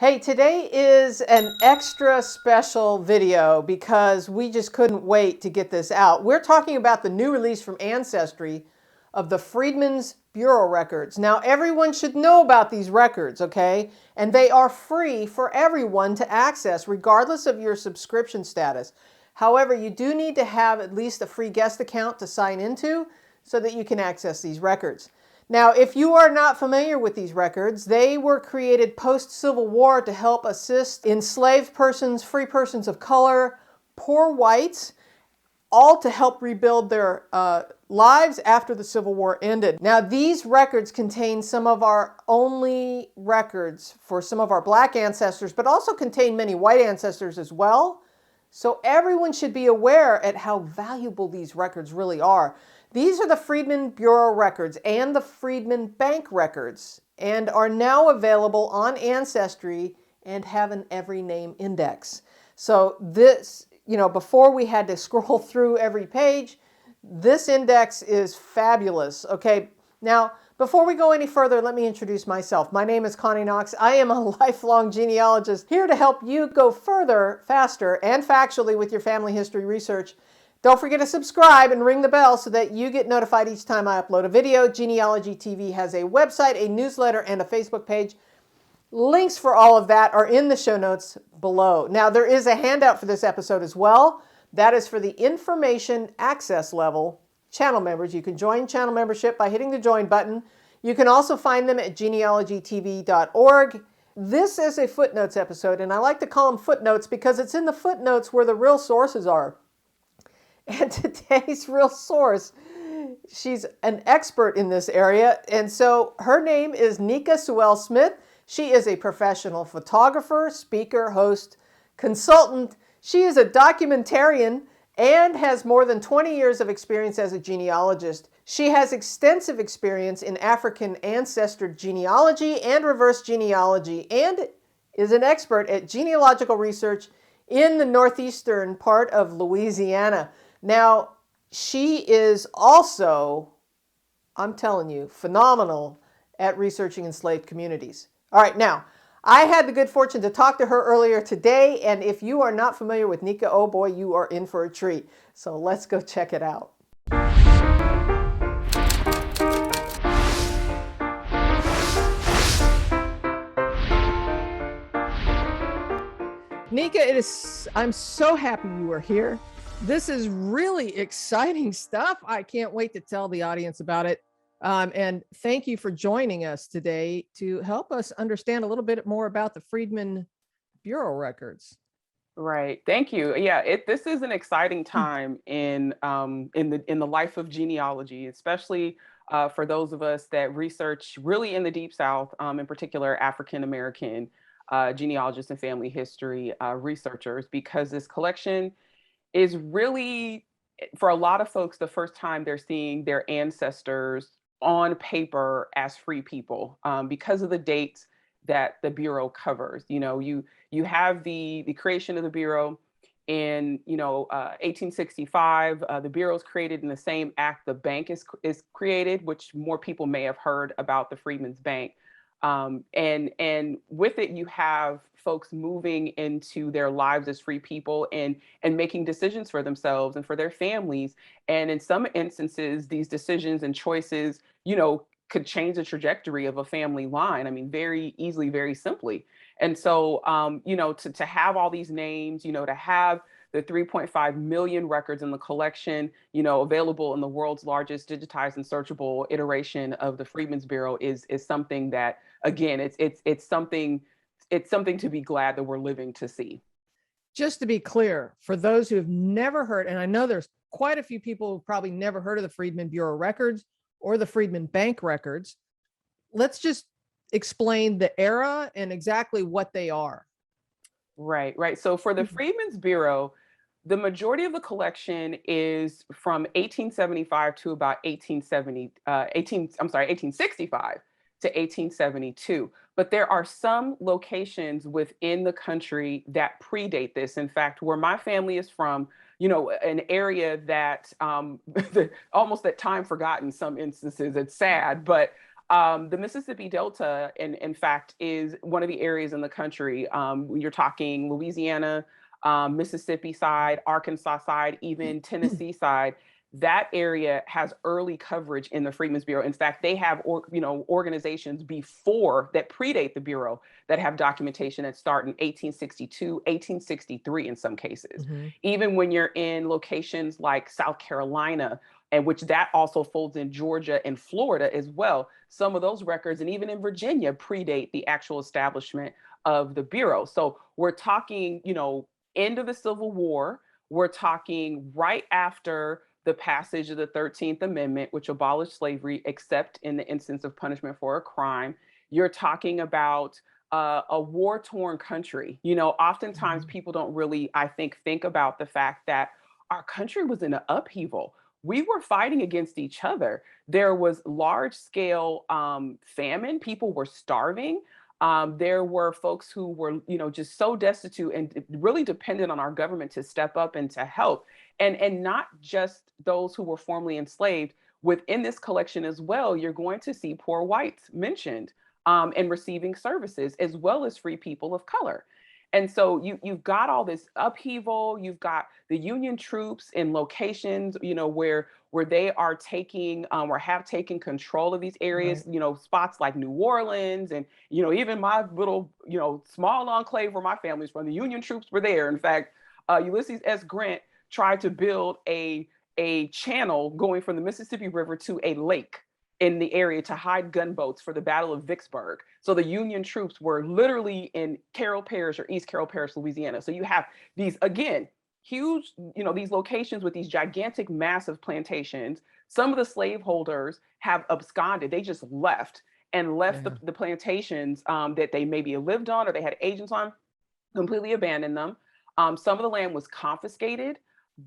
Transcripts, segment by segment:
Hey, today is an extra special video because we just couldn't wait to get this out. We're talking about the new release from Ancestry of the Freedmen's Bureau records. Now, everyone should know about these records, okay? And they are free for everyone to access, regardless of your subscription status. However, you do need to have at least a free guest account to sign into so that you can access these records. Now, if you are not familiar with these records, they were created post-Civil War to help assist enslaved persons, free persons of color, poor whites, all to help rebuild their lives after the Civil War ended. Now, these records contain some of our only records for some of our black ancestors, but also contain many white ancestors as well. So everyone should be aware at how valuable these records really are. These are the Freedmen Bureau records and the Freedman Bank records, and are now available on Ancestry and have an every name index. So this, before we had to scroll through every page, this index is fabulous. Okay, now before we go any further, let me introduce myself. My name is Connie Knox. I am a lifelong genealogist here to help you go further, faster, and factually with your family history research. Don't forget to subscribe and ring the bell so that you get notified each time I upload a video. Genealogy TV has a website, a newsletter, and a Facebook page. Links for all of that are in the show notes below. Now, there is a handout for this episode as well. That is for the information access level channel members. You can join channel membership by hitting the join button. You can also find them at genealogytv.org. This is a footnotes episode, and I like to call them footnotes because it's in the footnotes where the real sources are. And today's real source, she's an expert in this area. And so her name is Nicka Sewell-Smith. She is a professional photographer, speaker, host, consultant. She is a documentarian and has more than 20 years of experience as a genealogist. She has extensive experience in African ancestor genealogy and reverse genealogy, and is an expert at genealogical research in the northeastern part of Louisiana. Now, she is also, I'm telling you, phenomenal at researching enslaved communities. All right, now, I had the good fortune to talk to her earlier today, and if you are not familiar with Nicka, oh boy, you are in for a treat. So let's go check it out. Nicka, I'm so happy you are here. This is really exciting stuff. I can't wait to tell the audience about it. And thank you for joining us today to help us understand a little bit more about the Freedmen Bureau records. Right. Thank you. Yeah, this is an exciting time in the life of genealogy, especially for those of us that research really in the Deep South, in particular African American genealogists and family history researchers, because this collection is really, for a lot of folks, the first time they're seeing their ancestors on paper as free people, because of the dates that the Bureau covers. You have the creation of the Bureau in 1865. The Bureau is created in the same act the bank is created, which more people may have heard about the Freedmen's Bank. And with it, you have folks moving into their lives as free people and making decisions for themselves and for their families. And in some instances, these decisions and choices, could change the trajectory of a family line. I mean, very easily, very simply. And so, to have all these names, to have the 3.5 million records in the collection, available in the world's largest digitized and searchable iteration of the Freedmen's Bureau is something that, again, it's something to be glad that we're living to see. Just to be clear, for those who have never heard, and I know there's quite a few people who've probably never heard of the Freedmen Bureau records or the Freedman Bank records, let's just explain the era and exactly what they are. Right. So for the Freedmen's Bureau, the majority of the collection is from 1875 to about 1865 to 1872. But there are some locations within the country that predate this. In fact, where my family is from, an area that almost that time forgotten in some instances. It's sad, but The Mississippi Delta, in fact, is one of the areas in the country. You're talking Louisiana, Mississippi side, Arkansas side, even Tennessee side. That area has early coverage in the Freedmen's Bureau. In fact, they have organizations before that predate the Bureau that have documentation that start in 1862, 1863 in some cases. Mm-hmm. Even when you're in locations like South Carolina, and which that also folds in Georgia and Florida as well. Some of those records, and even in Virginia, predate the actual establishment of the Bureau. So we're talking, end of the Civil War. We're talking right after the passage of the 13th Amendment, which abolished slavery, except in the instance of punishment for a crime. You're talking about a war-torn country. Oftentimes people don't really, I think about the fact that our country was in an upheaval. We were fighting against each other. There was large-scale famine. People were starving. There were folks who were, just so destitute and really dependent on our government to step up and to help. And not just those who were formerly enslaved. Within this collection as well, you're going to see poor whites mentioned and receiving services, as well as free people of color. And so you've got all this upheaval. You've got the Union troops in locations, where they are taking or have taken control of these areas. Right. Spots like New Orleans, and even my little small enclave where my family's from. The Union troops were there. In fact, Ulysses S. Grant tried to build a channel going from the Mississippi River to a lake in the area to hide gunboats for the Battle of Vicksburg. So the Union troops were literally in Carroll Parish or East Carroll Parish, Louisiana. So you have these, again, huge, these locations with these gigantic, massive plantations. Some of the slaveholders have absconded. They just left the plantations that they maybe lived on or they had agents on, completely abandoned them. Some of the land was confiscated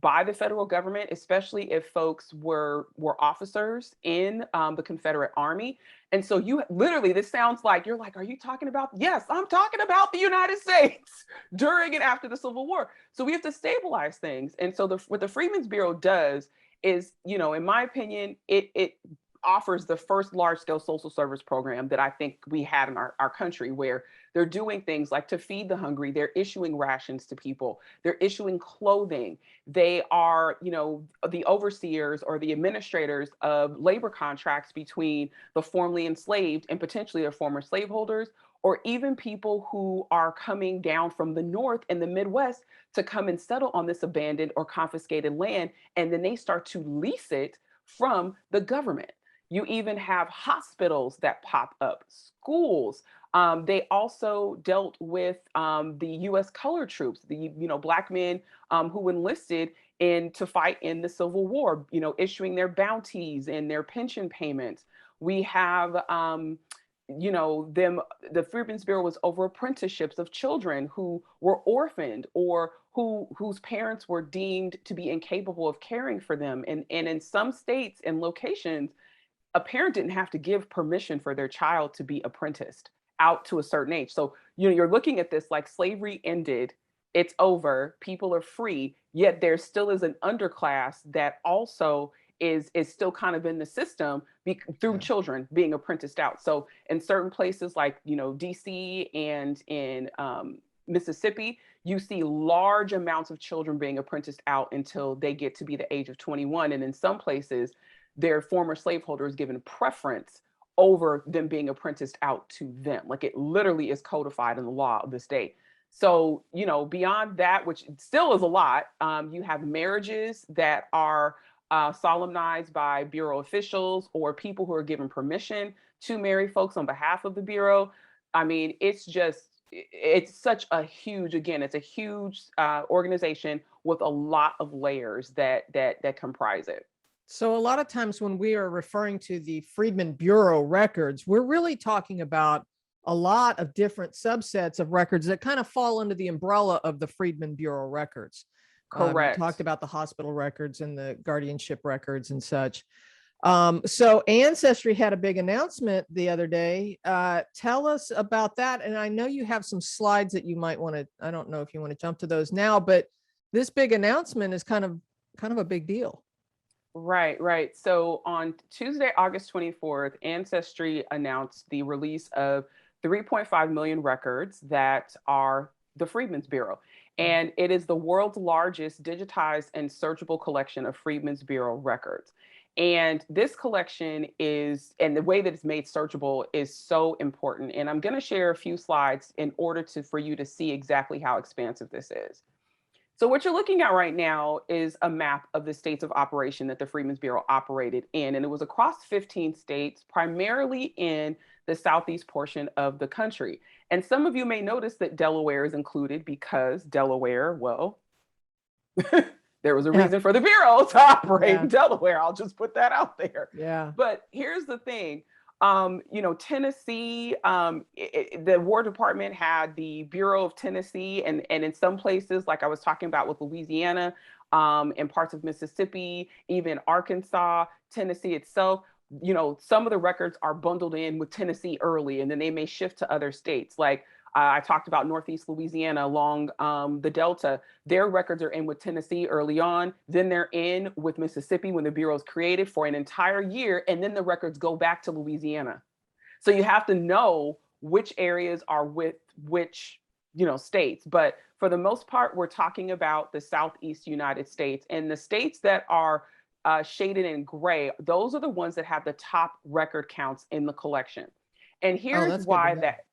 by the federal government, especially if folks were officers in the Confederate Army. And so you literally, this sounds like, you're like, are you talking about? Yes, I'm talking about the United States during and after the Civil War. So we have to stabilize things. And so what the Freedmen's Bureau does is, in my opinion, it offers the first large-scale social service program that I think we had in our country, where they're doing things like to feed the hungry. They're issuing rations to people. They're issuing clothing. They are, the overseers or the administrators of labor contracts between the formerly enslaved and potentially their former slaveholders, or even people who are coming down from the North and the Midwest to come and settle on this abandoned or confiscated land. And then they start to lease it from the government. You even have hospitals that pop up, schools. They also dealt with the U.S. colored troops, the Black men who enlisted to fight in the Civil War, issuing their bounties and their pension payments. We have the Freedmen's Bureau was over apprenticeships of children who were orphaned or whose parents were deemed to be incapable of caring for them. And in some states and locations, a parent didn't have to give permission for their child to be apprenticed out to a certain age. So, you're looking at this like slavery ended, it's over, people are free, yet there still is an underclass that also is still kind of in the system through children being apprenticed out. So in certain places like, DC and in Mississippi, you see large amounts of children being apprenticed out until they get to be the age of 21. And in some places, their former slaveholders given preference over them being apprenticed out to them. Like it literally is codified in the law of the state. So, beyond that, which still is a lot, you have marriages that are solemnized by Bureau officials or people who are given permission to marry folks on behalf of the Bureau. I mean, it's such a huge, again, it's a huge organization with a lot of layers that comprise it. So a lot of times when we are referring to the Freedmen Bureau records, we're really talking about a lot of different subsets of records that kind of fall under the umbrella of the Freedmen Bureau records. Correct. You talked about the hospital records and the guardianship records and such. So Ancestry had a big announcement the other day. Tell us about that. And I know you have some slides that you might want to, I don't know if you want to jump to those now, but this big announcement is kind of a big deal. Right, right. So on Tuesday, August 24th, Ancestry announced the release of 3.5 million records that are the Freedmen's Bureau. And it is the world's largest digitized and searchable collection of Freedmen's Bureau records. And this collection is, and the way that it's made searchable is so important. And I'm going to share a few slides in order for you to see exactly how expansive this is. So what you're looking at right now is a map of the states of operation that the Freedmen's Bureau operated in, and it was across 15 states, primarily in the southeast portion of the country. And some of you may notice that Delaware is included because Delaware, well, there was a reason for the Bureau to operate in Delaware. I'll just put that out there. Yeah. But here's the thing. Tennessee, the War Department had the Bureau of Tennessee, and in some places, like I was talking about with Louisiana, and parts of Mississippi, even Arkansas, Tennessee itself, some of the records are bundled in with Tennessee early, and then they may shift to other states. Like I talked about Northeast Louisiana along the Delta. Their records are in with Tennessee early on. Then they're in with Mississippi when the Bureau is created for an entire year. And then the records go back to Louisiana. So you have to know which areas are with which, states. But for the most part, we're talking about the Southeast United States. And the states that are shaded in gray, those are the ones that have the top record counts in the collection. And here's why that.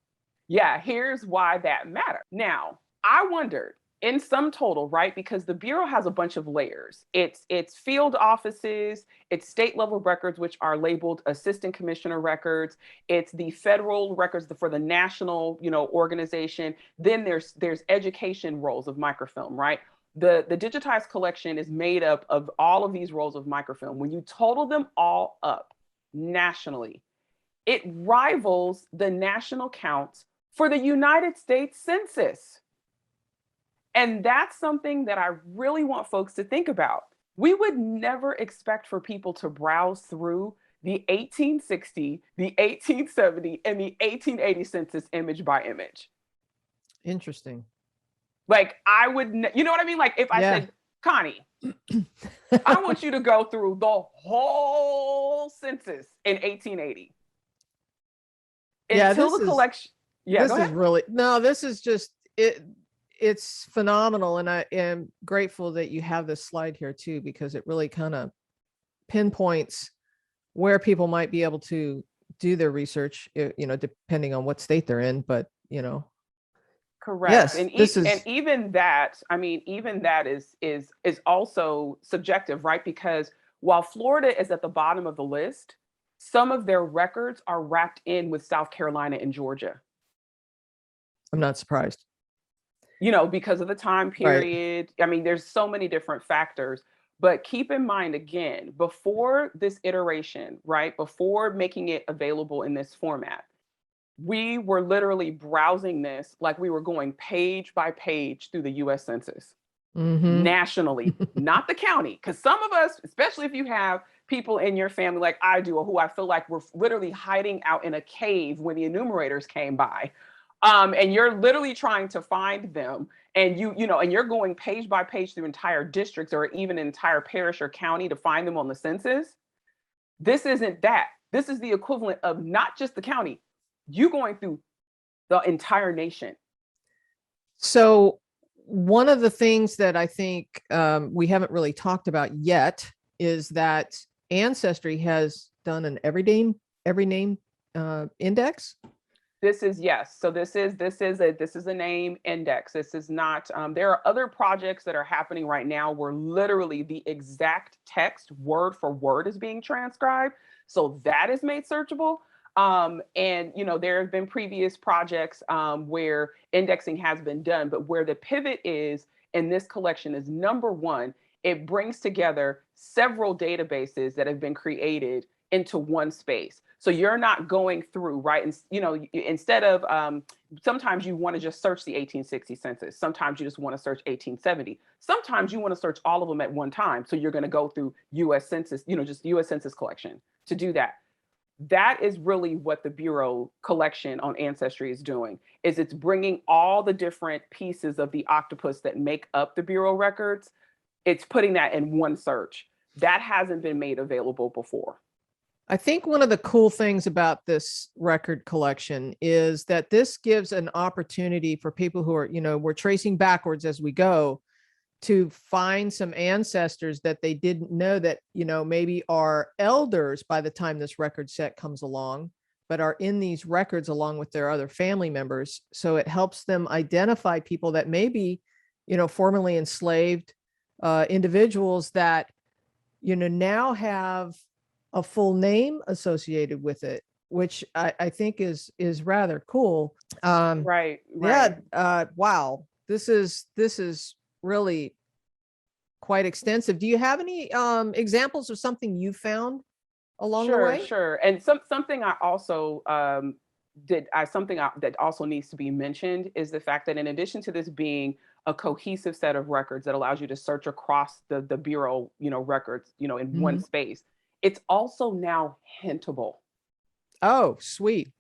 Yeah, here's why that matters. Now, I wondered in sum total, right? Because the Bureau has a bunch of layers. It's field offices, it's state level records, which are labeled assistant commissioner records. It's the federal records for the national, organization. Then there's education rolls of microfilm, right? The digitized collection is made up of all of these rolls of microfilm. When you total them all up nationally, it rivals the national counts for the United States Census. And that's something that I really want folks to think about. We would never expect for people to browse through the 1860, the 1870, and the 1880 census image by image. Interesting. Like I would, you know what I mean? Like if I said, Connie, I want you to go through the whole census in 1880. Until the collection. Yeah, this is really, no, this is just, it's phenomenal. And I am grateful that you have this slide here too, because it really kind of pinpoints where people might be able to do their research, depending on what state they're in, but, Correct. Yes, and even that, I mean, even that is also subjective, right? Because while Florida is at the bottom of the list, some of their records are wrapped in with South Carolina and Georgia. I'm not surprised. Because of the time period. Right. I mean, there's so many different factors, but keep in mind, again, before this iteration, right, before making it available in this format, we were literally browsing this like we were going page by page through the US Census. Nationally, not the county. Because some of us, especially if you have people in your family like I do, or who I feel like were literally hiding out in a cave when the enumerators came by, and you're literally trying to find them, and and you're going page by page through entire districts or even an entire parish or county to find them on the census. This isn't that. This is the equivalent of not just the county, you going through the entire nation. So one of the things that I think we haven't really talked about yet is that Ancestry has done an every name index. This is, yes. So this is a name index. This is not, there are other projects that are happening right now where literally the exact text word for word is being transcribed. So that is made searchable. And, there have been previous projects where indexing has been done, but where the pivot is in this collection is, number one, it brings together several databases that have been created into one space. So you're not going through, right? And, instead of, sometimes you want to just search the 1860 census. Sometimes you just want to search 1870. Sometimes you want to search all of them at one time. So you're going to go through US Census, just US Census collection to do that. That is really what the Bureau collection on Ancestry is doing, is it's bringing all the different pieces of the octopus that make up the Bureau records. It's putting that in one search. That hasn't been made available before. I think one of the cool things about this record collection is that this gives an opportunity for people who are, we're tracing backwards as we go, to find some ancestors that they didn't know that, maybe are elders by the time this record set comes along, but are in these records along with their other family members. So it helps them identify people that may be, formerly enslaved individuals that, now have a full name associated with it, which I think is rather cool. Right. Yeah. Wow. This is really quite extensive. Do you have any examples of something you found along the way? Sure. And something I also that also needs to be mentioned is the fact that in addition to this being a cohesive set of records that allows you to search across the bureau, records, in one space, it's also now hintable. Oh, sweet.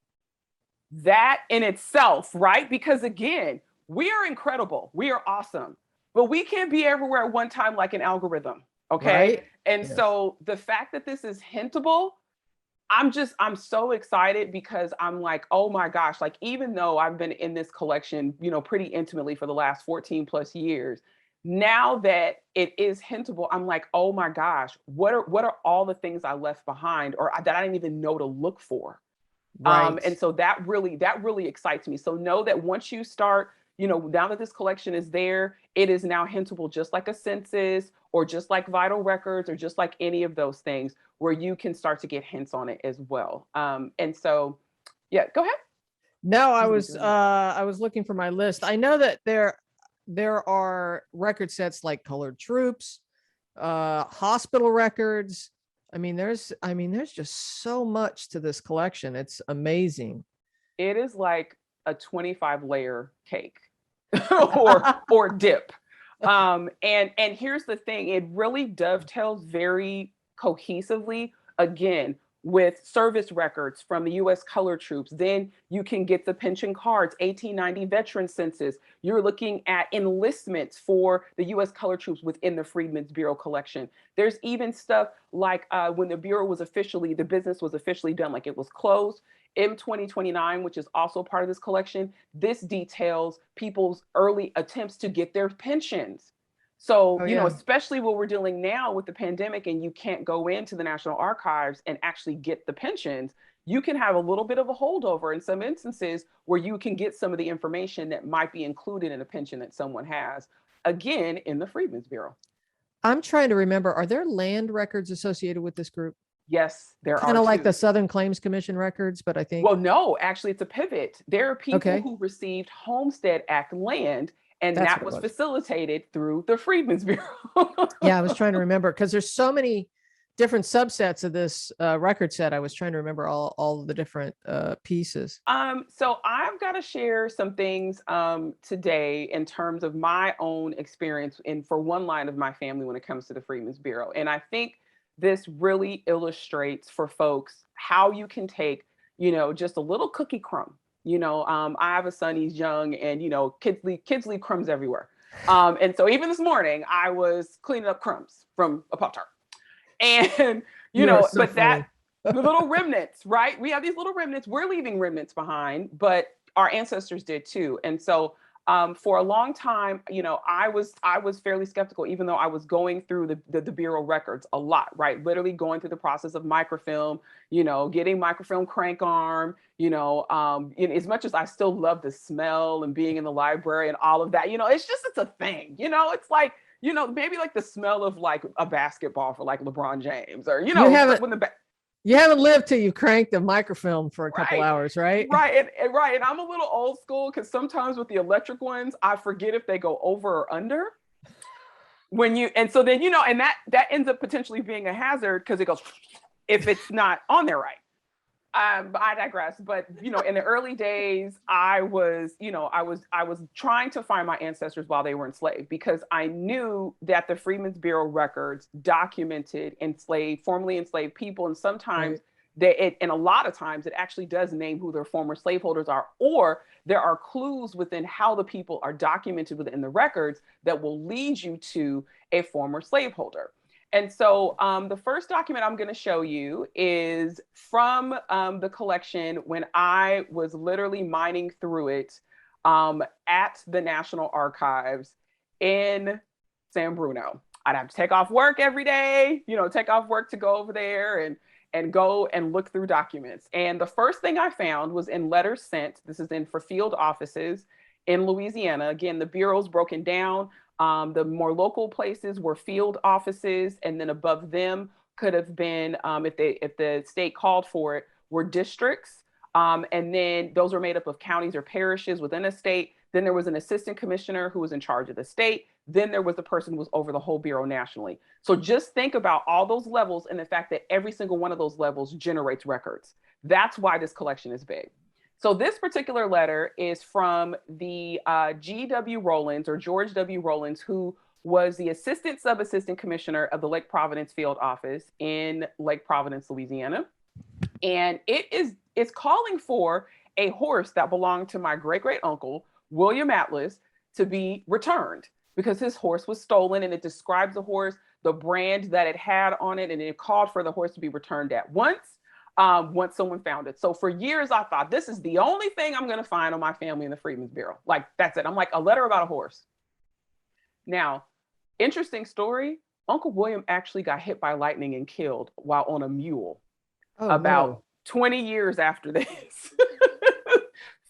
That in itself, right? Because again, we are incredible. We are awesome, but we can't be everywhere at one time like an algorithm. Okay. Right? And Yes. so the fact that this is hintable, I'm so excited because I'm like, oh my gosh, like even though I've been in this collection, pretty intimately for the last 14 plus years, now that it is hintable, I'm like, oh my gosh, what are all the things I left behind or that I didn't even know to look for? Right. And so that really excites me. So know that once you start, now that this collection is there, it is now hintable, just like a census or just like vital records or just like any of those things where you can start to get hints on it as well. And so, yeah, go ahead. No, I was looking for my list. I know that there are record sets like colored troops, hospital records. There's just so much to this collection. It's amazing. It is like a 25 layer cake or dip. And here's the thing, it really dovetails very cohesively, again, with service records from the US colored troops. Then you can get the pension cards, 1890 veteran census. You're looking at enlistments for the US colored troops within the Freedmen's Bureau collection. There's even stuff like when the business was officially done, like it was closed. M2029, which is also part of this collection, this details people's early attempts to get their pensions. So, especially what we're dealing now with the pandemic and you can't go into the National Archives and actually get the pensions, you can have a little bit of a holdover in some instances where you can get some of the information that might be included in a pension that someone has, again, in the Freedmen's Bureau. I'm trying to remember, are there land records associated with this group? Yes, there are. Kind of like the Southern Claims Commission records, but I think. Well, no, actually, it's a pivot. There are people Okay. who received Homestead Act land, and That's that what it was was. facilitated through the Freedmen's Bureau. Yeah, I was trying to remember because there's so many different subsets of this record set. I was trying to remember all of the different pieces. So I've got to share some things today in terms of my own experience for one line of my family when it comes to the Freedmen's Bureau. And I think this really illustrates for folks how you can take, just a little cookie crumb. I have a son, he's young, and kids leave crumbs everywhere. And so even this morning, I was cleaning up crumbs from a Pop-Tart. And the little remnants, right? We have these little remnants. We're leaving remnants behind, but our ancestors did too. And so for a long time, I was fairly skeptical, even though I was going through the Bureau records a lot, right? Literally going through the process of microfilm, getting microfilm crank arm, as much as I still love the smell and being in the library and all of that, it's a thing, it's like, maybe like the smell of like a basketball for like LeBron James or, you haven't lived till you cranked the microfilm for a couple hours, right? Right. And I'm a little old school because sometimes with the electric ones, I forget if they go over or under. And that ends up potentially being a hazard because it goes if it's not on there right. But I digress. But in the early days, I was trying to find my ancestors while they were enslaved because I knew that the Freedmen's Bureau records documented formerly enslaved people, and sometimes and a lot of times it actually does name who their former slaveholders are, or there are clues within how the people are documented within the records that will lead you to a former slaveholder. And so the first document I'm going to show you is from the collection when I was literally mining through it at the National Archives in San Bruno. I'd have to take off work every day, take off work to go over there and go and look through documents. And the first thing I found was in letters sent. This is for field offices in Louisiana. Again, the bureau's broken down. The more local places were field offices, and then above them could have been, if the state called for it, were districts. And then those were made up of counties or parishes within a state. Then there was an assistant commissioner who was in charge of the state. Then there was the person who was over the whole bureau nationally. So just think about all those levels and the fact that every single one of those levels generates records. That's why this collection is big. So this particular letter is from the G.W. Rowlands, or George W. Rowlands, who was the assistant sub-assistant commissioner of the Lake Providence field office in Lake Providence, Louisiana. And it's calling for a horse that belonged to my great-great uncle, William Atlas, to be returned because his horse was stolen, and it describes the horse, the brand that it had on it, and it called for the horse to be returned at once someone found it. So for years, I thought this is the only thing I'm going to find on my family in the Freedmen's Bureau. Like, that's it. I'm like, a letter about a horse. Now, interesting story. Uncle William actually got hit by lightning and killed while on a mule about 20 years after this.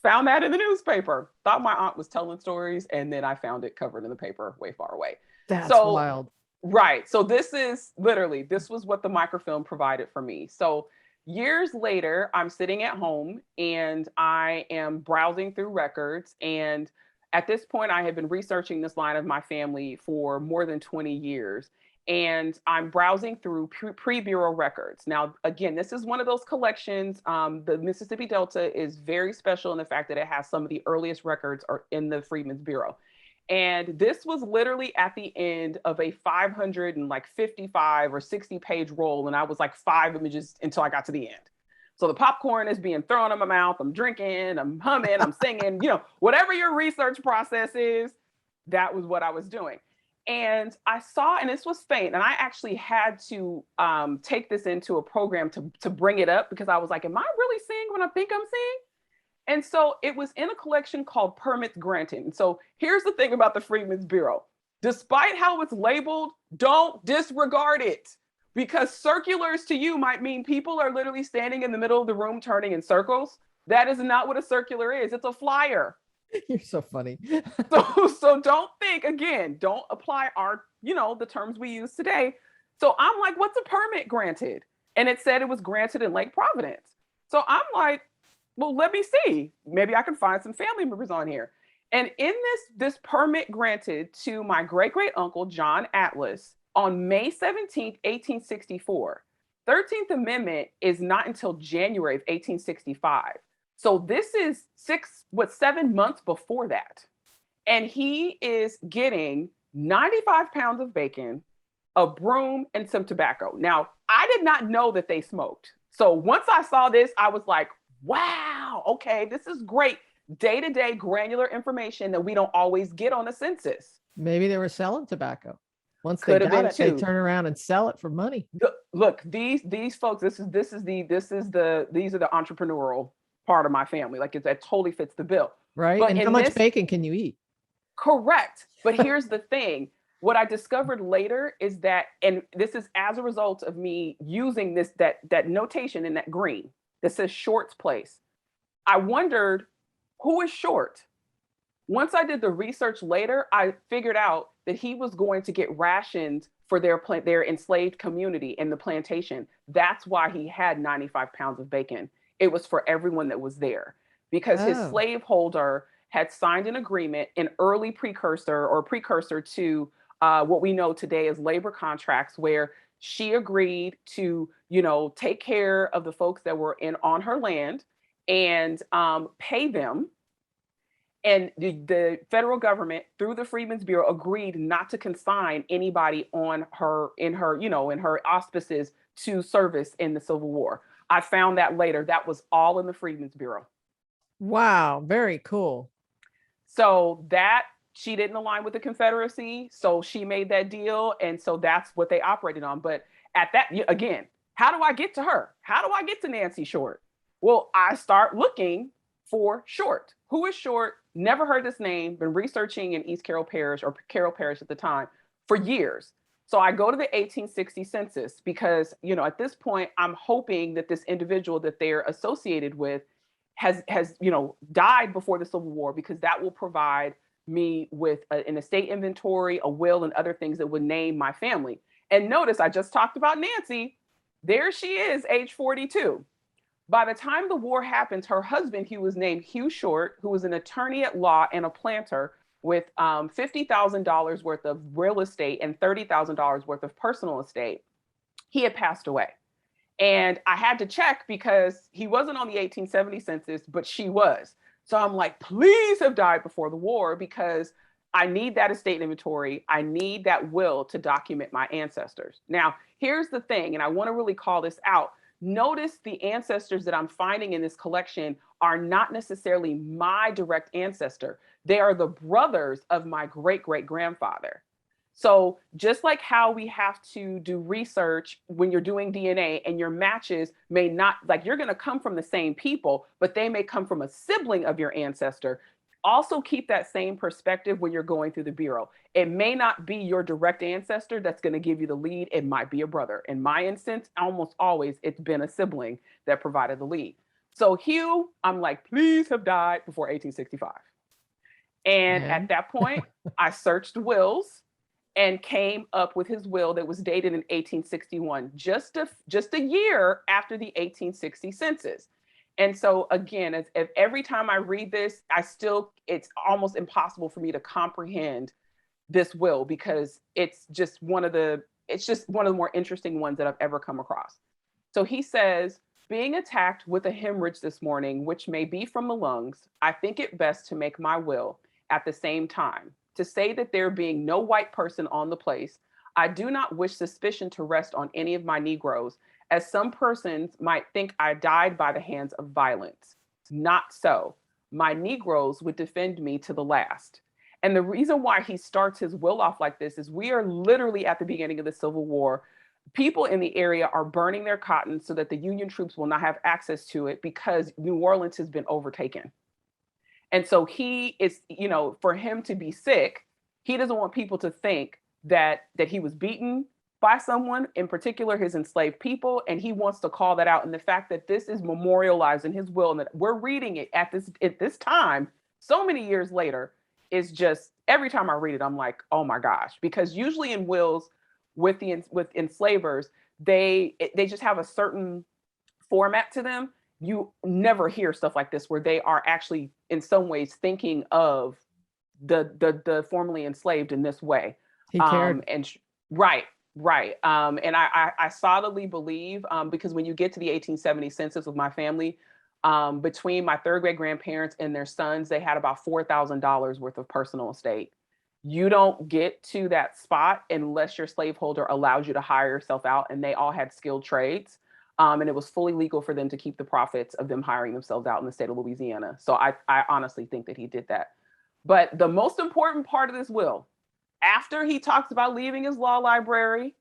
Found that in the newspaper. Thought my aunt was telling stories, and then I found it covered in the paper way far away. That's wild. Right. So this was what the microfilm provided for me. So years later, I'm sitting at home and I am browsing through records. And at this point, I had been researching this line of my family for more than 20 years. And I'm browsing through pre-bureau records. Now, again, this is one of those collections. The Mississippi Delta is very special in the fact that it has some of the earliest records are in the Freedmen's Bureau. And this was literally at the end of a 555 or 60 page roll. And I was like 5 images until I got to the end. So the popcorn is being thrown in my mouth. I'm drinking, I'm humming, I'm singing, whatever your research process is, that was what I was doing. And I saw, and this was faint, and I actually had to take this into a program to bring it up because I was like, am I really seeing what I think I'm seeing? And so it was in a collection called Permits Granted. And so here's the thing about the Freedmen's Bureau. Despite how it's labeled, don't disregard it, because circulars to you might mean people are literally standing in the middle of the room turning in circles. That is not what a circular is. It's a flyer. You're so funny. So don't think, again, don't apply the terms we use today. So I'm like, what's a permit granted? And it said it was granted in Lake Providence. So I'm like, well, let me see. Maybe I can find some family members on here. And in this permit granted to my great-great uncle, John Atlas, on May 17th, 1864, 13th Amendment is not until January of 1865. So this is 7 months before that. And he is getting 95 pounds of bacon, a broom, and some tobacco. Now, I did not know that they smoked. So once I saw this, I was like, wow, okay, this is great day-to-day granular information that we don't always get on a census. Maybe they were selling tobacco. Once they got it, they turn around and sell it for money. Look, these folks, these are the entrepreneurial part of my family. Like that totally fits the bill. Right. But and how much bacon can you eat? Correct. But here's the thing. What I discovered later is that, and this is as a result of me using that notation in that green that says Short's place. I wondered, who is Short? Once I did the research later, I figured out that he was going to get rations for their enslaved community in the plantation. That's why he had 95 pounds of bacon. It was for everyone that was there, because his slaveholder had signed an agreement, an early precursor to what we know today as labor contracts, where she agreed to, take care of the folks that were on her land and pay them. And the federal government, through the Freedmen's Bureau, agreed not to consign anybody in her auspices to service in the Civil War. I found that later. That was all in the Freedmen's Bureau. Wow, very cool. So that she didn't align with the Confederacy, so she made that deal, and so that's what they operated on. But at that, again, how do I get to her? How do I get to Nancy Short? Well, I start looking for Short. Who is Short? Never heard this name, been researching in East Carroll Parish, or Carroll Parish at the time, for years. So I go to the 1860 census because, at this point, I'm hoping that this individual that they're associated with has died before the Civil War, because that will provide me with an estate inventory, a will, and other things that would name my family. And notice, I just talked about Nancy. There she is, age 42. By the time the war happens, her husband, he was named Hugh Short, who was an attorney at law and a planter with $50,000 worth of real estate and $30,000 worth of personal estate. He had passed away. And I had to check because he wasn't on the 1870 census, but she was. So I'm like, please have died before the war, because I need that estate inventory. I need that will to document my ancestors. Now, here's the thing, and I want to really call this out. Notice the ancestors that I'm finding in this collection are not necessarily my direct ancestor. They are the brothers of my great-great-grandfather. So just like how we have to do research when you're doing DNA, and your matches may not, like, you're going to come from the same people, but they may come from a sibling of your ancestor. Also keep that same perspective when you're going through the Bureau. It may not be your direct ancestor that's going to give you the lead. It might be a brother. In my instance, almost always it's been a sibling that provided the lead. So Hugh, I'm like, please have died before 1865. And at that point, I searched wills and came up with his will that was dated in 1861, just a year after the 1860 census. And so again, as every time I read this, it's almost impossible for me to comprehend this will, because it's just one of the more interesting ones that I've ever come across. So he says, being attacked with a hemorrhage this morning, which may be from the lungs, I think it best to make my will at the same time, to say that there being no white person on the place, I do not wish suspicion to rest on any of my Negroes, as some persons might think I died by the hands of violence. Not so. My Negroes would defend me to the last. And the reason why he starts his will off like this is we are literally at the beginning of the Civil War. People in the area are burning their cotton so that the Union troops will not have access to it, because New Orleans has been overtaken. And so he is, for him to be sick, he doesn't want people to think that he was beaten by someone, in particular his enslaved people, and he wants to call that out. And the fact that this is memorialized in his will, and that we're reading it at this time, so many years later, is just, every time I read it, I'm like, oh my gosh. Because usually in wills with enslavers, they just have a certain format to them. You never hear stuff like this where they are actually in some ways thinking of the formerly enslaved in this way. He cared. Right. And I solidly believe, because when you get to the 1870 census with my family, between my third great grandparents and their sons, they had about $4,000 worth of personal estate. You don't get to that spot unless your slaveholder allows you to hire yourself out, and they all had skilled trades. And it was fully legal for them to keep the profits of them hiring themselves out in the state of Louisiana. So I honestly think that he did that. But the most important part of this will, after he talks about leaving his law library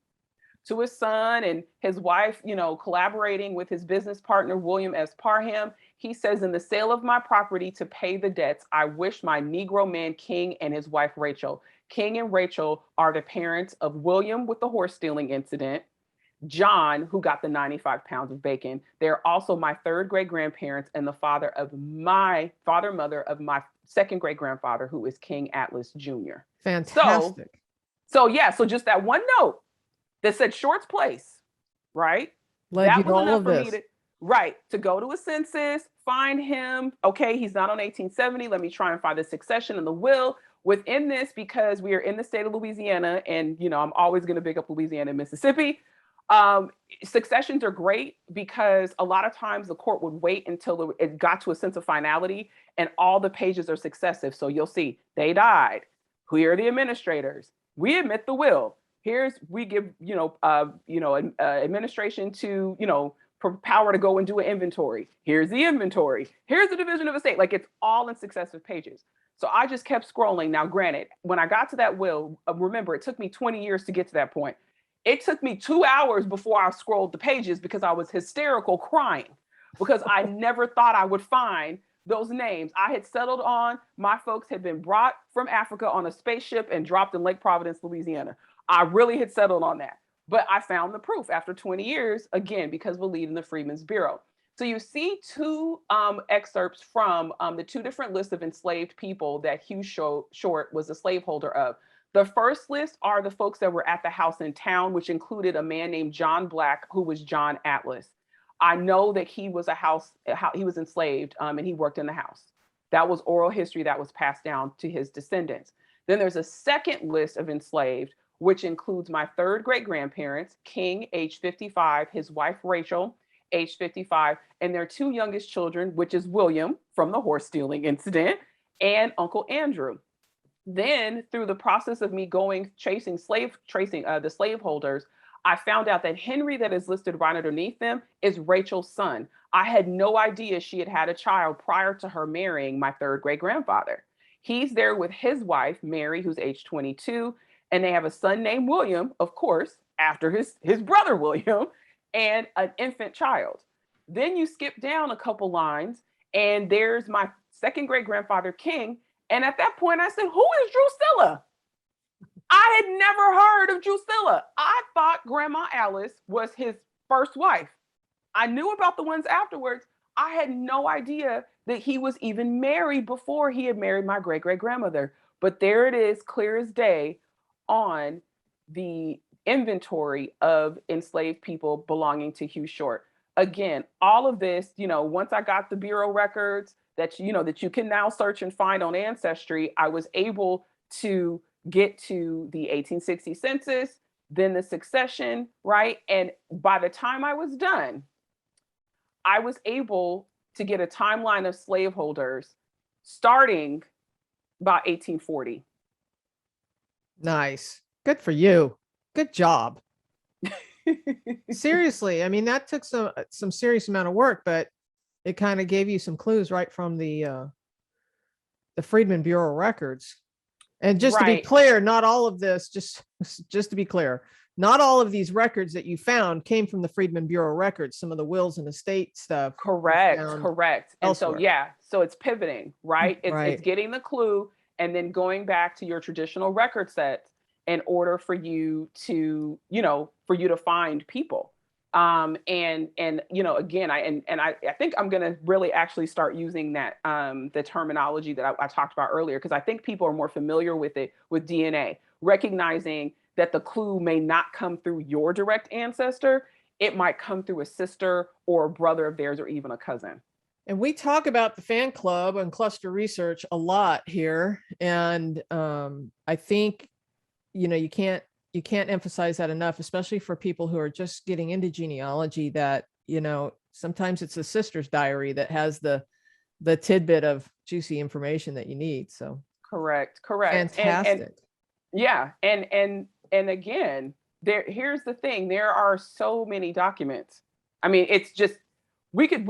to his son and his wife, collaborating with his business partner, William S. Parham, he says, in the sale of my property to pay the debts, I wish my Negro man King and his wife Rachel. King and Rachel are the parents of William with the horse stealing incident, John, who got the 95 pounds of bacon. They're also my third great grandparents and the mother of my second great grandfather, who is King Atlas Jr. Fantastic. So just that one note that said Short's place, right? Led you to all of this. To go to a census, find him. Okay, he's not on 1870. Let me try and find the succession and the will within this, because we are in the state of Louisiana, and I'm always going to big up Louisiana and Mississippi. Successions are great because a lot of times the court would wait until it got to a sense of finality and all the pages are successive. So you'll see they died. Here are the administrators. We admit the will. We give administration to power to go and do an inventory. Here's the inventory. Here's the division of estate. Like, it's all in successive pages. So I just kept scrolling. Now, granted, when I got to that will, remember, it took me 20 years to get to that point. It took me 2 hours before I scrolled the pages because I was hysterical crying because I never thought I would find those names. I had settled on my folks had been brought from Africa on a spaceship and dropped in Lake Providence, Louisiana. I really had settled on that. But I found the proof after 20 years, again, because of a lead in the Freedmen's Bureau. So you see two excerpts from the two different lists of enslaved people that Hugh Short was a slaveholder of. The first list are the folks that were at the house in town, which included a man named John Black, who was John Atlas. I know that he was he was enslaved and he worked in the house. That was oral history that was passed down to his descendants. Then there's a second list of enslaved, which includes my third great grandparents, King, age 55, his wife, Rachel, age 55, and their two youngest children, which is William from the horse stealing incident and Uncle Andrew. Then through the process of me going tracing the slaveholders, I found out that Henry that is listed right underneath them is Rachel's son. I had no idea she had had a child prior to her marrying my third great grandfather. He's there with his wife, Mary, who's age 22, and they have a son named William, of course, after his brother William, and an infant child. Then you skip down a couple lines, and there's my second great grandfather, King. And at that point, I said, who is Drusilla? I had never heard of Drusilla. I thought Grandma Alice was his first wife. I knew about the ones afterwards. I had no idea that he was even married before he had married my great great grandmother. But there it is, clear as day, on the inventory of enslaved people belonging to Hugh Short. Again, all of this, once I got the Bureau records that you can now search and find on Ancestry, I was able to get to the 1860 census, then the succession, right? And by the time I was done, I was able to get a timeline of slaveholders starting about 1840. Nice. Good for you. Good job. Seriously, I mean, that took some serious amount of work, but it kind of gave you some clues right from the Freedmen Bureau records. And just to be clear, not all of this, just to be clear, not all of these records that you found came from the Freedmen Bureau records. Some of the wills and estate stuff. Correct. And elsewhere. so it's pivoting, right? It's getting the clue and then going back to your traditional record sets in order for you to, find people. Again, I think I'm going to really actually start using that, the terminology that I talked about earlier, because I think people are more familiar with it with DNA, recognizing that the clue may not come through your direct ancestor. It might come through a sister or a brother of theirs or even a cousin. And we talk about the fan club and cluster research a lot here. And I think, you can't emphasize that enough, especially for people who are just getting into genealogy, that, sometimes it's the sister's diary that has the tidbit of juicy information that you need. So correct. Fantastic. And again, here's the thing. There are so many documents. I mean, it's just, we could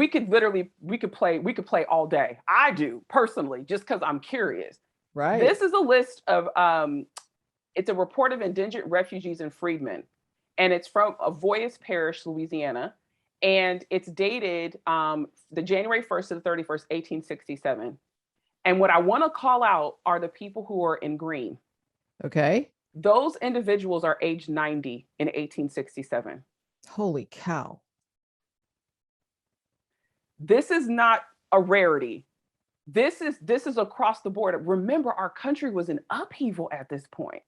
play all day. I do personally, just because I'm curious. Right. This is a list of, it's a report of indigent refugees and freedmen, and it's from Avoyas Parish, Louisiana, and it's dated the January 1st to the 31st, 1867. And what I want to call out are the people who are in green. Okay. Those individuals are age 90 in 1867. Holy cow. This is not a rarity. This is across the board. Remember, our country was in upheaval at this point.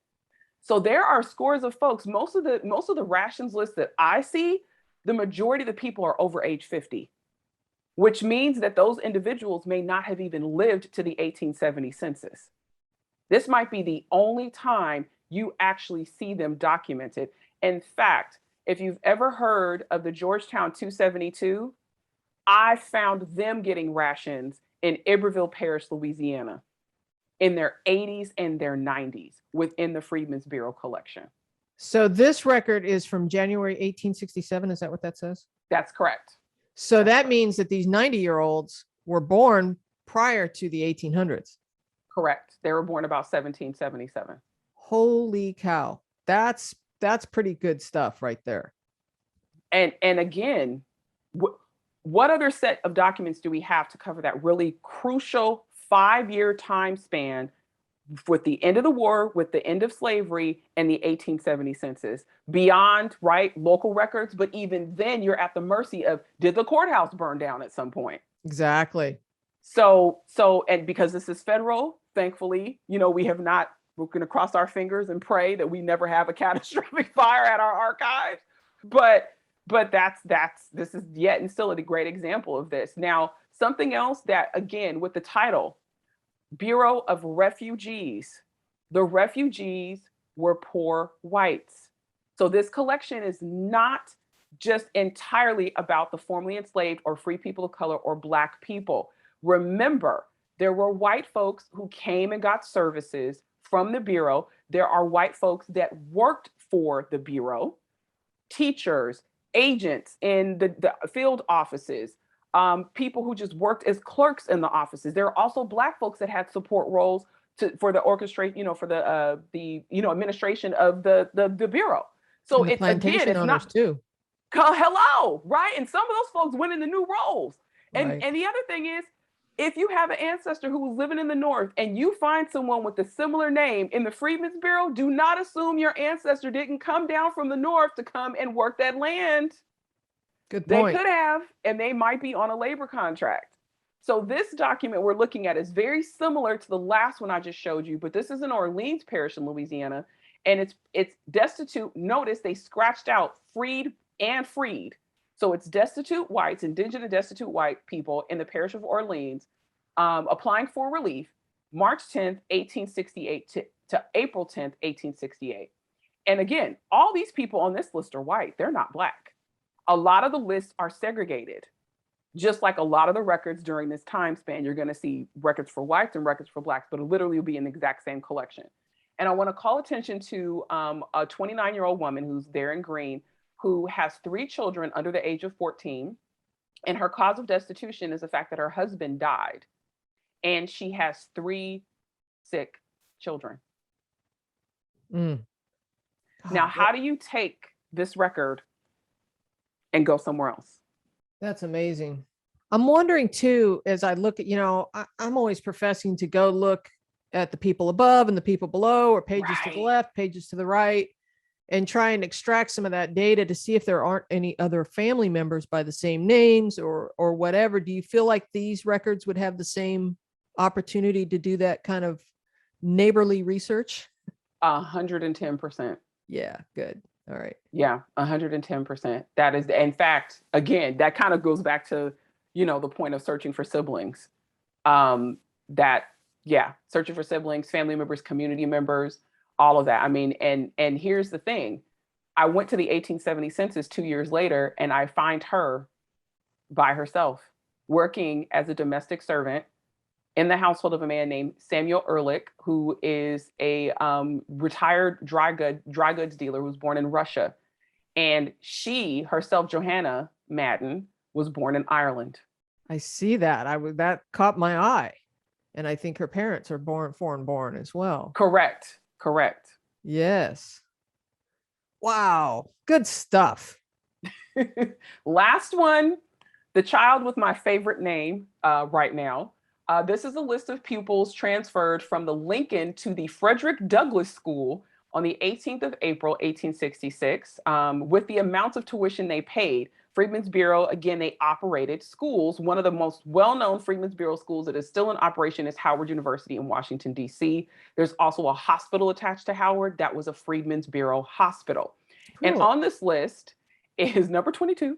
So there are scores of folks. Most of the rations list that I see, the majority of the people are over age 50, which means that those individuals may not have even lived to the 1870 census. This might be the only time you actually see them documented. In fact, if you've ever heard of the Georgetown 272, I found them getting rations in Iberville Parish, Louisiana, in their 80s and their 90s within the Freedmen's Bureau collection. So this record is from January 1867. Is that what that says? That's correct. So that means that these 90-year-olds were born prior to the 1800s. Correct. They were born about 1777. Holy cow. That's pretty good stuff right there. And again, what other set of documents do we have to cover that really crucial 5-year time span with the end of the war, with the end of slavery, and the 1870 census? Beyond, right, local records, but even then you're at the mercy of, did the courthouse burn down at some point? Exactly. So, and because this is federal, thankfully, we have not, we're going to cross our fingers and pray that we never have a catastrophic fire at our archives. But this is yet and still a great example of this. Now, something else that, again, with the title, Bureau of Refugees, the refugees were poor whites. So this collection is not just entirely about the formerly enslaved or free people of color or Black people. Remember, there were white folks who came and got services from the Bureau. There are white folks that worked for the Bureau, teachers, agents in the field offices, people who just worked as clerks in the offices. There are also Black folks that had support roles for the orchestration, for the administration of the Bureau. So and the it's, again, plantation it's owners not too. hello, right? And some of those folks went into new roles. Right. And the other thing is, if you have an ancestor who was living in the North and you find someone with a similar name in the Freedmen's Bureau, do not assume your ancestor didn't come down from the North to come and work that land. Good They point. could have, and they might be on a labor contract. So this document we're looking at is very similar to the last one I just showed you, but this is in Orleans Parish in Louisiana, and it's destitute. Notice they scratched out freed and freed. So it's destitute whites, indigent and destitute white people in the parish of Orleans, applying for relief, March 10th, 1868 to April 10th, 1868. And again, all these people on this list are white. They're not Black. A lot of the lists are segregated. Just like a lot of the records during this time span, you're going to see records for whites and records for Blacks, but it literally will be in the exact same collection. And I want to call attention to a 29-year-old woman who's there in green, who has 3 children under the age of 14. And her cause of destitution is the fact that her husband died. And she has 3 sick children. Mm. Now, how do you take this record and go somewhere else? That's amazing. I'm wondering too, as I look at, I'm always professing to go look at the people above and the people below, or pages to the left, pages to the right, and try and extract some of that data to see if there aren't any other family members by the same names or whatever. Do you feel like these records would have the same opportunity to do that kind of neighborly research? 110%. Yeah, good. All right. Yeah, 110%. That is, in fact, again, that kind of goes back to, the point of searching for siblings. Searching for siblings, family members, community members, all of that. I mean, and here's the thing. I went to the 1870 census 2 years later, and I find her by herself, working as a domestic servant in the household of a man named Samuel Ehrlich, who is a retired dry goods dealer who was born in Russia. And she herself, Johanna Madden, was born in Ireland. I see that. That caught my eye. And I think her parents are foreign born as well. Correct. Yes. Wow. Good stuff. Last one, the child with my favorite name right now. This is a list of pupils transferred from the Lincoln to the Frederick Douglass School on the 18th of April, 1866, with the amounts of tuition they paid. Freedmen's Bureau, again, they operated schools. One of the most well-known Freedmen's Bureau schools that is still in operation is Howard University in Washington, D.C. There's also a hospital attached to Howard that was a Freedmen's Bureau hospital. Cool. And on this list is number 22,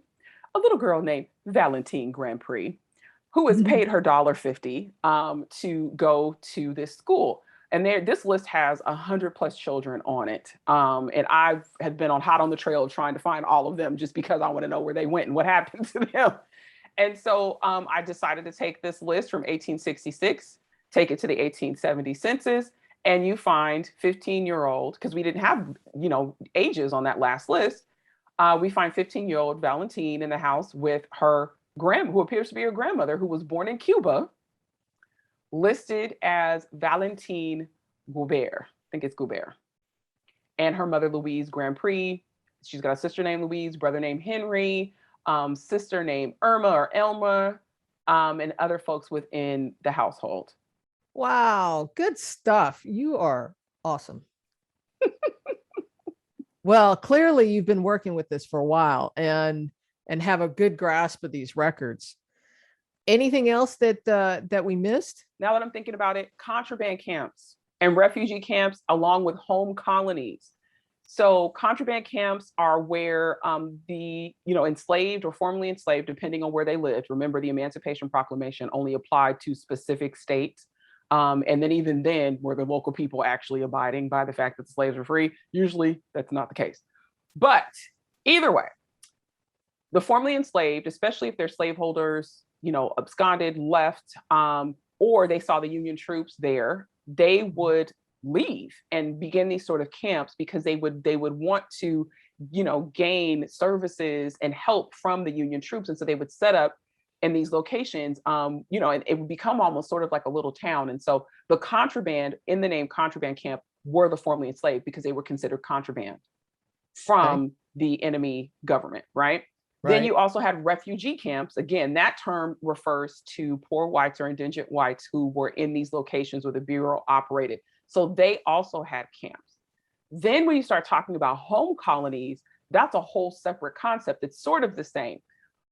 a little girl named Valentine Grand Prix, who was paid her $1.50 to go to this school. And this list has 100+ children on it. And I have been hot on the trail trying to find all of them just because I want to know where they went and what happened to them. And so I decided to take this list from 1866, take it to the 1870 census, and you find 15-year-old, because we didn't have, ages on that last list. We find 15-year-old Valentine in the house with her who appears to be her grandmother, who was born in Cuba, listed as Valentine Goubert. I think it's Goubert. And her mother, Louise Grand Prix. She's got a sister named Louise, brother named Henry, sister named Irma or Elma, and other folks within the household. Wow, good stuff. You are awesome. Well, clearly you've been working with this for a while and have a good grasp of these records. Anything else that we missed? Now that I'm thinking about it, contraband camps and refugee camps along with home colonies. So contraband camps are where the enslaved or formerly enslaved, depending on where they lived. Remember, the Emancipation Proclamation only applied to specific states. And then even then, were the local people actually abiding by the fact that the slaves were free? Usually that's not the case. But either way, the formerly enslaved, especially if they're slaveholders, absconded, left, or they saw the Union troops there, they would leave and begin these sort of camps because they would want to, gain services and help from the Union troops. And so they would set up in these locations, and it would become almost sort of like a little town. And so the contraband, in the name contraband camp, were the formerly enslaved because they were considered contraband from the enemy government, right? Then you also had refugee camps. Again, that term refers to poor whites or indigent whites who were in these locations where the Bureau operated. So they also had camps. Then when you start talking about home colonies, that's a whole separate concept. It's sort of the same.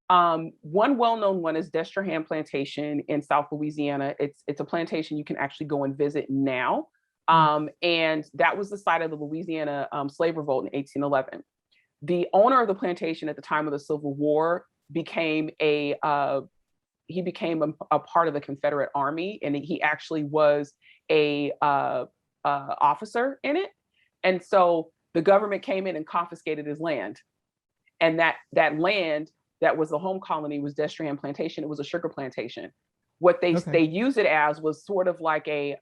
One well-known one is Destrehan Plantation in South Louisiana. It's a plantation you can actually go and visit now. And that was the site of the Louisiana slave revolt in 1811. The owner of the plantation at the time of the Civil War became a part of the Confederate Army, and he actually was a officer in it. And so the government came in and confiscated his land, and that land that was the home colony was Destrehan Plantation. It was a sugar plantation. What they used it as was sort of like it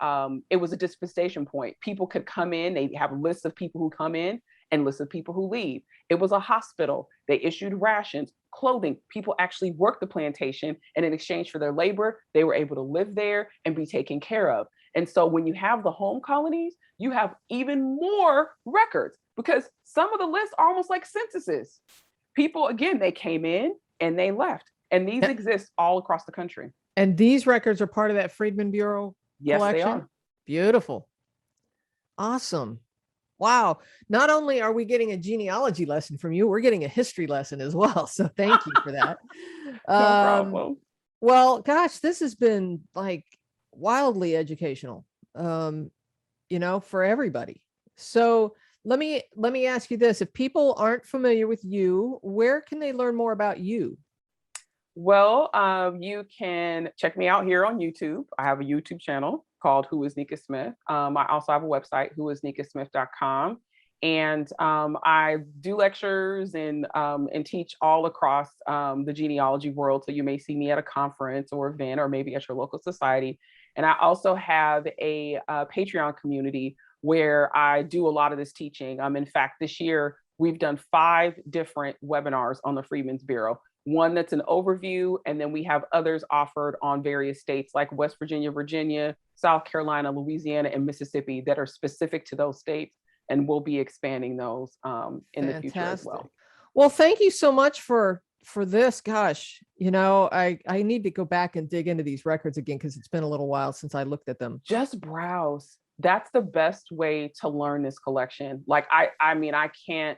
was a dispensation point. People could come in, they have lists of people who come in and lists of people who leave. It was a hospital. They issued rations, clothing. People actually worked the plantation, and in exchange for their labor, they were able to live there and be taken care of. And so when you have the home colonies, you have even more records because some of the lists are almost like censuses. People, again, they came in and they left, and these exist all across the country. And these records are part of that Freedmen Bureau collection? Yes, they are. Beautiful. Awesome. Wow. Not only are we getting a genealogy lesson from you, we're getting a history lesson as well. So thank you for that. No problem. Well, gosh, this has been like wildly educational, for everybody. So let me ask you this. If people aren't familiar with you, where can they learn more about you? Well, you can check me out here on YouTube. I have a YouTube channel called Who Is Nicka Smith. I also have a website, whoisnickasmith.com. And I do lectures and teach all across the genealogy world. So you may see me at a conference or event, or maybe at your local society. And I also have a Patreon community where I do a lot of this teaching. In fact, this year, we've done 5 different webinars on the Freedmen's Bureau. One that's an overview, and then we have others offered on various states like West Virginia, Virginia, South Carolina, Louisiana, and Mississippi that are specific to those states. And we'll be expanding those in the future as well. Well, thank you so much for this. Gosh, I need to go back and dig into these records again because it's been a little while since I looked at them. Just browse. That's the best way to learn this collection. Like I can't.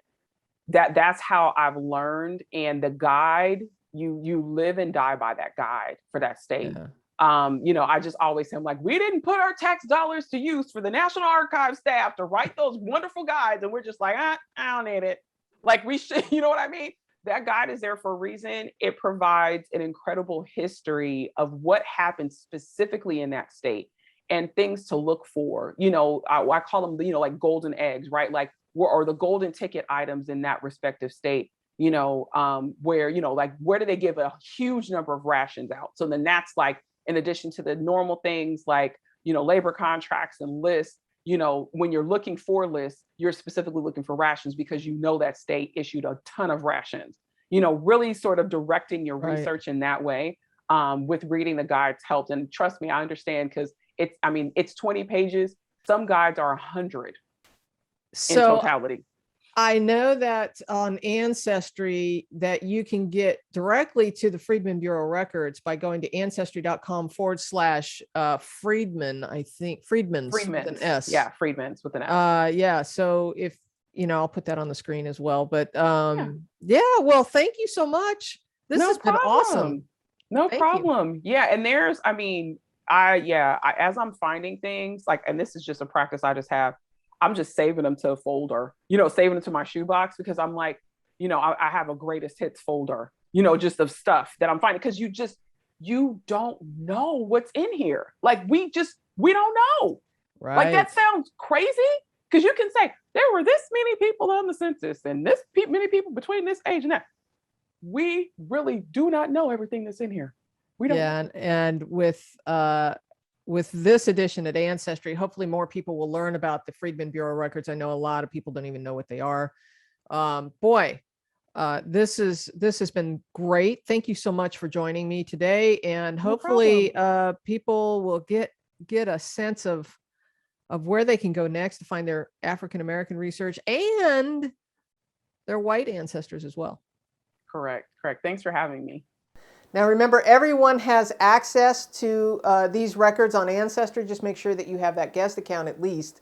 That's how I've learned. And the guide, you live and die by that guide for that state. Yeah. I just always say, I'm like, we didn't put our tax dollars to use for the National Archives staff to write those wonderful guides. And we're just like, I don't need it. Like we should, you know what I mean? That guide is there for a reason. It provides an incredible history of what happened specifically in that state and things to look for. I call them, like golden eggs, right? Like, or the golden ticket items in that respective state, where, like, where do they give a huge number of rations out? So then that's like, in addition to the normal things like, labor contracts and lists, when you're looking for lists, you're specifically looking for rations because that state issued a ton of rations, really sort of directing your research in that way. with reading the guides helped. And trust me, I understand, because it's 20 pages. Some guides are 100 in totality. I know that on Ancestry that you can get directly to the Freedmen Bureau records by going to ancestry.com/Freedman, I think. Freedmen's with an S. Yeah, Freedmen's with an S. Yeah. So if, I'll put that on the screen as well. But yeah, well, thank you so much. This has been awesome. No problem. Yeah. And there's, as I'm finding things, like, and this is just a practice I just have, I'm just saving them to a folder, saving them to my shoebox, because I'm like, I have a greatest hits folder, just of stuff that I'm finding, because you don't know what's in here. Like, we don't know. Right. Like, that sounds crazy, because you can say there were this many people on the census and this many people between this age and that. We really do not know everything that's in here. We don't. Yeah, and with this edition at Ancestry, hopefully more people will learn about the Freedmen Bureau records. I know a lot of people don't even know what they are. This has been great. Thank you so much for joining me today, and hopefully people will get a sense of where they can go next to find their African American research and their white ancestors as well. Correct. Thanks for having me. Now, remember, everyone has access to these records on Ancestry. Just make sure that you have that guest account at least,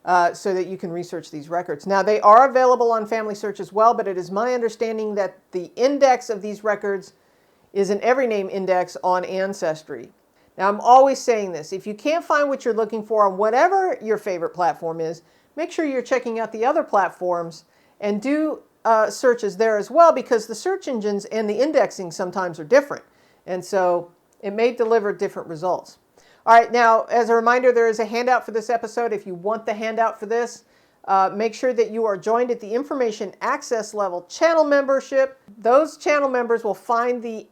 so that you can research these records. Now, they are available on Family Search as well, but it is my understanding that the index of these records is an every name index on Ancestry. Now, I'm always saying this. If you can't find what you're looking for on whatever your favorite platform is, make sure you're checking out the other platforms and do searches there as well, because the search engines and the indexing sometimes are different. And so it may deliver different results. All right, now, as a reminder, there is a handout for this episode. If you want the handout for this, make sure that you are joined at the information access level channel membership. Those channel members will find the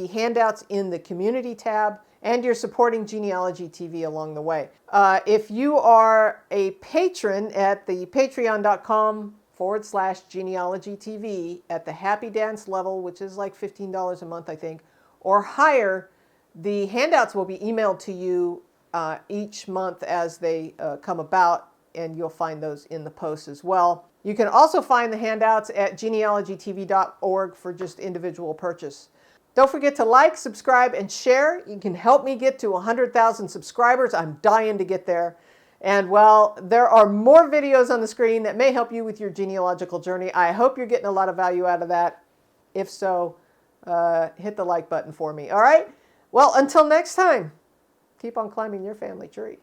handouts in the community tab, and you're supporting Genealogy TV along the way. If you are a patron at the patreon.com/Genealogy TV at the Happy Dance level, which is like $15 a month, I think, or higher, the handouts will be emailed to you each month as they come about, and you'll find those in the post as well. You can also find the handouts at genealogytv.org for just individual purchase. Don't forget to like, subscribe, and share. You can help me get to 100,000 subscribers. I'm dying to get there. And well, there are more videos on the screen that may help you with your genealogical journey. I hope you're getting a lot of value out of that. If so, hit the like button for me. All right? Well, until next time, keep on climbing your family tree.